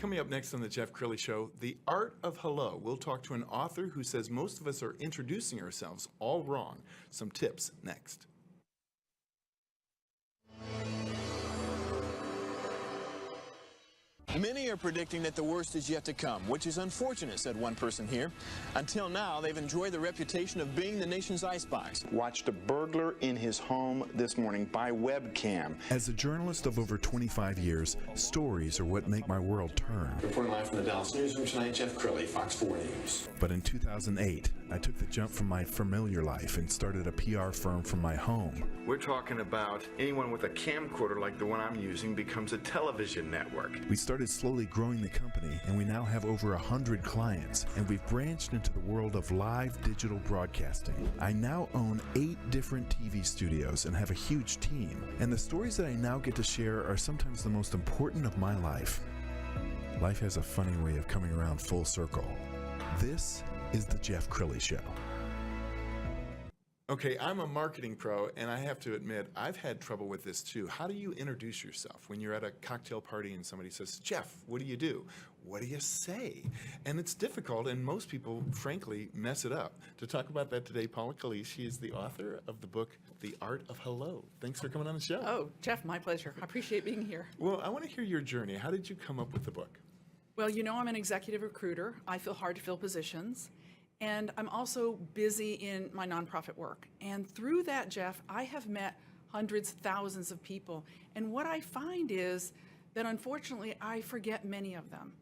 Coming up next on the Jeff Crilley Show, The Art of Hello. We'll talk to an author who says most of us are introducing ourselves all wrong. Some tips next. Many are predicting that the worst is yet to come, which is unfortunate, said one person here. Until now, they've enjoyed the reputation of being the nation's icebox. Watched a burglar in his home this morning by webcam. As a journalist of over 25 years, stories are what make my world turn. Reporting live from the Dallas newsroom tonight, Jeff Crilley, Fox 4 News. But in 2008, I took the jump from my familiar life and started a PR firm from my home. We're talking about anyone with a camcorder like the one I'm using becomes a television network. We started slowly growing the company, and we now have over 100 clients, and we've branched into the world of live digital broadcasting. I now own 8 different TV studios and have a huge team, and the stories that I now get to share are sometimes the most important of my life. Life has a funny way of coming around full circle. This is the Jeff Crilley Show. Okay, I'm a marketing pro, and I have to admit, I've had trouble with this too. How do you introduce yourself when you're at a cocktail party and somebody says, Jeff, what do you do? What do you say? And it's difficult, and most people, frankly, mess it up. To talk about that today, Paula Calise, she is the author of the book, The Art of Hello. Thanks for coming on the show. Oh, Jeff, my pleasure. I appreciate being here. Well, I want to hear your journey. How did you come up with the book? Well, you know I'm an executive recruiter. I feel hard to fill positions. And I'm also busy in my nonprofit work. And through that, Jeff, I have met hundreds, thousands of people. And what I find is that unfortunately, I forget many of them.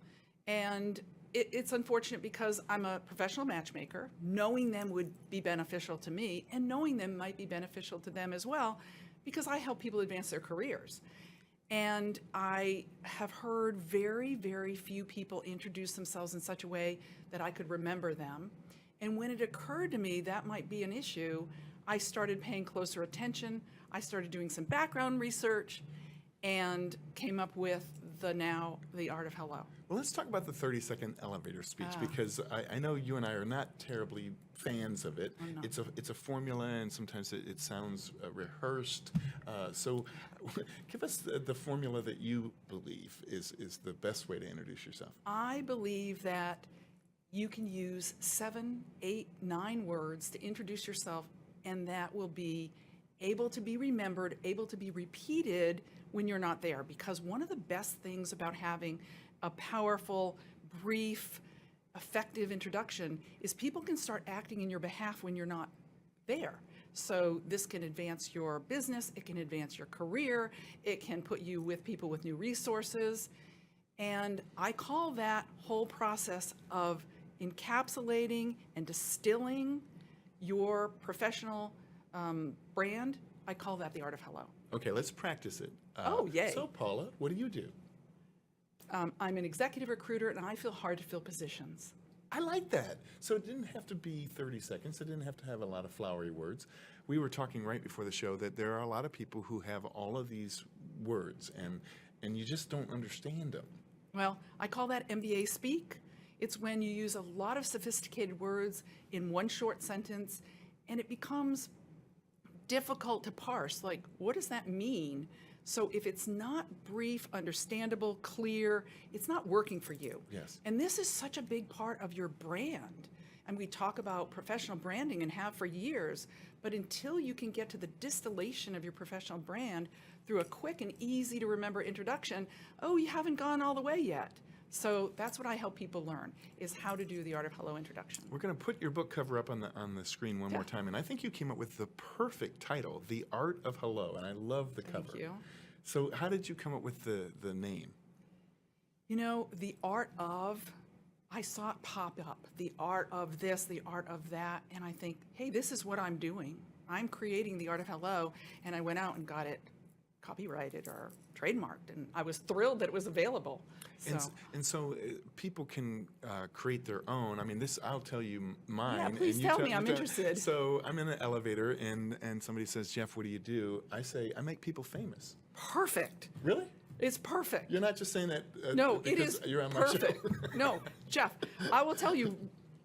And it's unfortunate because I'm a professional matchmaker. Knowing them would be beneficial to me, and knowing them might be beneficial to them as well, because I help people advance their careers. And I have heard very, very few people introduce themselves in such a way that I could remember them. And when it occurred to me that might be an issue, I started paying closer attention. I started doing some background research and came up with The Art of Hello. Well, let's talk about the 30-second elevator speech, because I know you and I are not terribly fans of it. It's a formula, and sometimes it sounds rehearsed. So give us the formula that you believe is the best way to introduce yourself. I believe that you can use 7, 8, 9 words to introduce yourself, and that will be able to be remembered, able to be repeated when you're not there. Because one of the best things about having a powerful, brief, effective introduction is people can start acting in your behalf when you're not there. So this can advance your business, it can advance your career, it can put you with people with new resources. And I call that whole process of encapsulating and distilling your professional brand, I call that the art of hello. Okay, let's practice it. Oh, yay. So, Paula, what do you do? I'm an executive recruiter, and I feel hard to fill positions. I like that. So it didn't have to be 30 seconds. It didn't have to have a lot of flowery words. We were talking right before the show that there are a lot of people who have all of these words, and you just don't understand them. Well, I call that MBA speak. It's when you use a lot of sophisticated words in one short sentence, and it becomes difficult to parse. Like, what does that mean? So if it's not brief, understandable, clear, it's not working for you. Yes. And this is such a big part of your brand. And we talk about professional branding and have for years, but until you can get to the distillation of your professional brand through a quick and easy to remember introduction, oh, you haven't gone all the way yet. So that's what I help people learn, is how to do the Art of Hello introduction. We're going to put your book cover up on the screen one more time, and I think you came up with the perfect title, The Art of Hello, and I love the cover. Thank you. So how did you come up with the name? You know, the art of, I saw it pop up, the art of this, the art of that, and I think, hey, this is what I'm doing. I'm creating the Art of Hello, and I went out and got it copyrighted or trademarked, and I was thrilled that it was available. So. People can create their own. I mean, I'll tell you mine. Yeah, please tell me. I'm interested. So I'm in an elevator, and somebody says, Jeff, what do you do? I say, I make people famous. Perfect. Really? It's perfect. You're not just saying that no, it because is you're on my perfect. show. No, Jeff, I will tell you,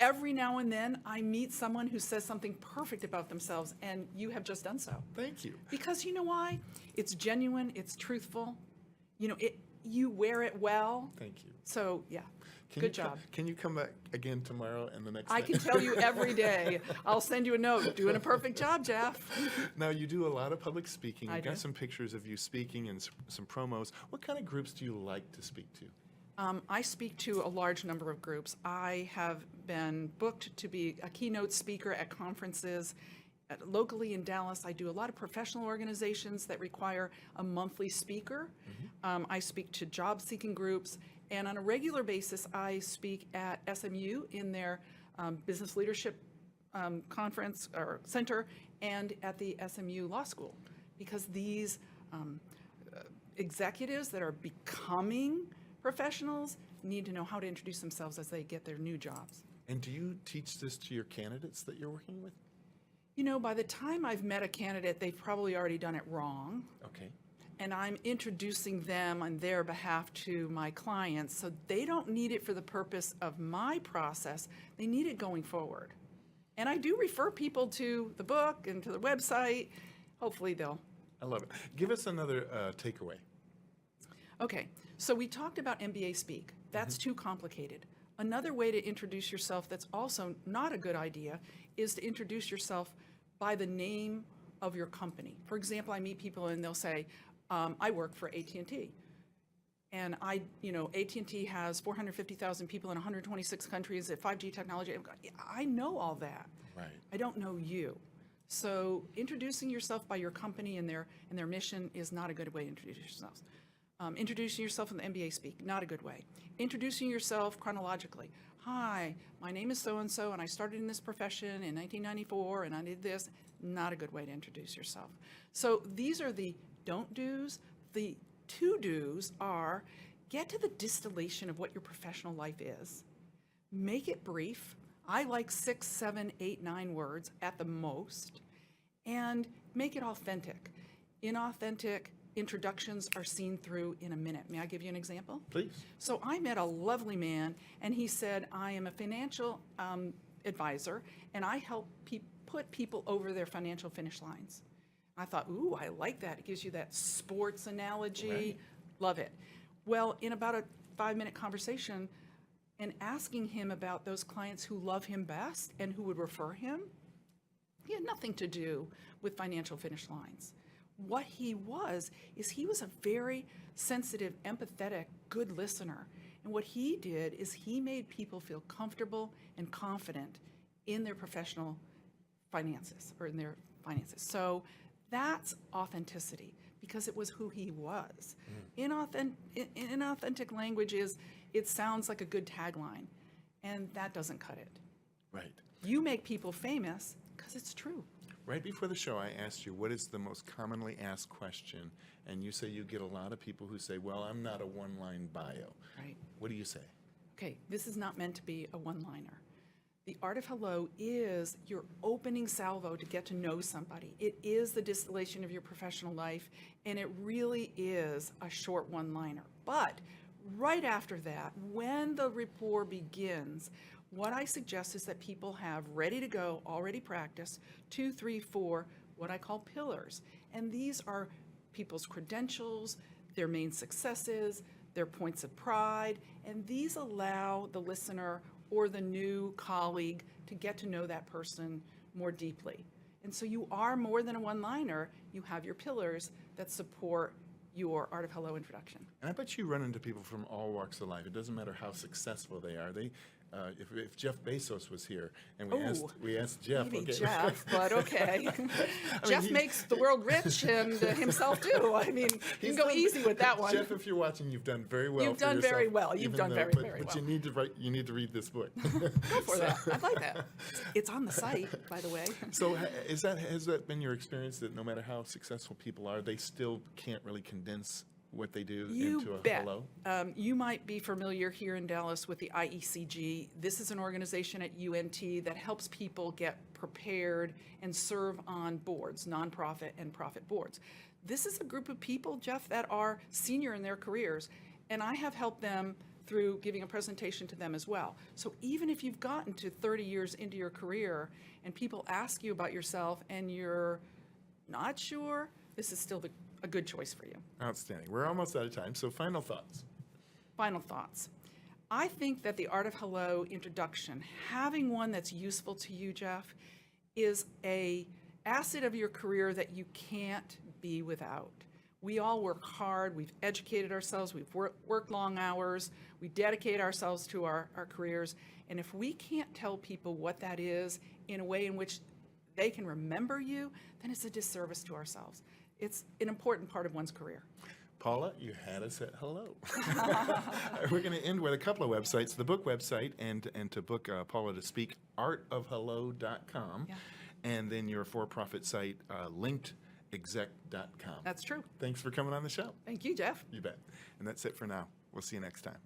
every now and then I meet someone who says something perfect about themselves, and you have just done so. Thank you. Because you know why? It's genuine, it's truthful. You know, you wear it well. Thank you. So, yeah, Can good you job. Can you come back again tomorrow and the next I day? can tell you every day. I'll send you a note. Doing a perfect job, Jeff. Now, you do a lot of public speaking. I You've got do. some pictures of you speaking and some promos. What kind of groups do you like to speak to? I speak to a large number of groups. I have been booked to be a keynote speaker at conferences. Locally in Dallas, I do a lot of professional organizations that require a monthly speaker. I speak to job-seeking groups, and on a regular basis, I speak at SMU in their business leadership conference or center, and at the SMU Law School, because these executives that are becoming professionals need to know how to introduce themselves as they get their new jobs. And do you teach this to your candidates that you're working with? You know, by the time I've met a candidate, they've probably already done it wrong. Okay. And I'm introducing them on their behalf to my clients, so they don't need it for the purpose of my process. They need it going forward. And I do refer people to the book and to the website. Hopefully they'll. I love it. Give us another takeaway. Okay, so we talked about MBA Speak. That's too complicated. Another way to introduce yourself that's also not a good idea is to introduce yourself by the name of your company. For example, I meet people and they'll say, I work for AT&T. And AT&T has 450,000 people in 126 countries at 5G technology. I know all that. Right. I don't know you. So introducing yourself by your company and their mission is not a good way to introduce yourselves. Introducing yourself in the MBA Speak, not a good way. Introducing yourself chronologically. Hi, my name is so-and-so, and I started in this profession in 1994, and I did this. Not a good way to introduce yourself. So these are the don't do's. The to-dos are get to the distillation of what your professional life is. Make it brief. I like 6, 7, 8, 9 words at the most, and make it authentic. Inauthentic introductions are seen through in a minute. May I give you an example? Please. So I met a lovely man, and he said, I am a financial advisor, and I help put people over their financial finish lines. I thought, ooh, I like that. It gives you that sports analogy. Right. Love it. Well, in about a 5-minute conversation, and asking him about those clients who love him best and who would refer him, he had nothing to do with financial finish lines. What he was a very sensitive, empathetic, good listener. And what he did is he made people feel comfortable and confident in their professional finances or in their finances. So that's authenticity, because it was who he was. Inauthentic language is, it sounds like a good tagline, and that doesn't cut it. Right. You make people famous because it's true. Right before the show, I asked you, what is the most commonly asked question? And you say you get a lot of people who say, well, I'm not a one-line bio. Right. What do you say? Okay, this is not meant to be a one-liner. The art of hello is your opening salvo to get to know somebody. It is the distillation of your professional life, and it really is a short one-liner. But right after that, when the rapport begins, what I suggest is that people have ready to go, already practiced, 2, 3, 4, what I call pillars. And these are people's credentials, their main successes, their points of pride, and these allow the listener or the new colleague to get to know that person more deeply. And so you are more than a one-liner. You have your pillars that support your Art of Hello introduction. And I bet you run into people from all walks of life. It doesn't matter how successful they are. If Jeff Bezos was here and we asked Jeff. Maybe okay. Jeff, but okay. Jeff he- makes the world rich and himself too. I mean, you He's can go done- easy with that one. Jeff, if you're watching, you've done very well. You've for done yourself, very well. You've even done though- very, but, very but well. you need to read this book. Go for that. I like that. It's on the site, by the way. So has that been your experience, that no matter how successful people are, they still can't really condense what they do into a bet. hello? You might be familiar here in Dallas with the IECG. This is an organization at UNT that helps people get prepared and serve on boards, nonprofit and profit boards. This is a group of people, Jeff, that are senior in their careers, and I have helped them through giving a presentation to them as well. So even if you've gotten to 30 years into your career and people ask you about yourself and you're not sure, this is still a good choice for you. Outstanding. We're almost out of time, so final thoughts. Final thoughts. I think that the Art of Hello introduction, having one that's useful to you, Jeff, is a asset of your career that you can't be without. We all work hard, we've educated ourselves, we've worked long hours, we dedicate ourselves to our careers, and if we can't tell people what that is in a way in which they can remember you, then it's a disservice to ourselves. It's an important part of one's career. Paula, you had us at hello. We're going to end with a couple of websites, the book website, and to book Paula to speak, artofhello.com, Yeah. and then your for-profit site, linkedexec.com. That's true. Thanks for coming on the show. Thank you, Jeff. You bet. And that's it for now. We'll see you next time.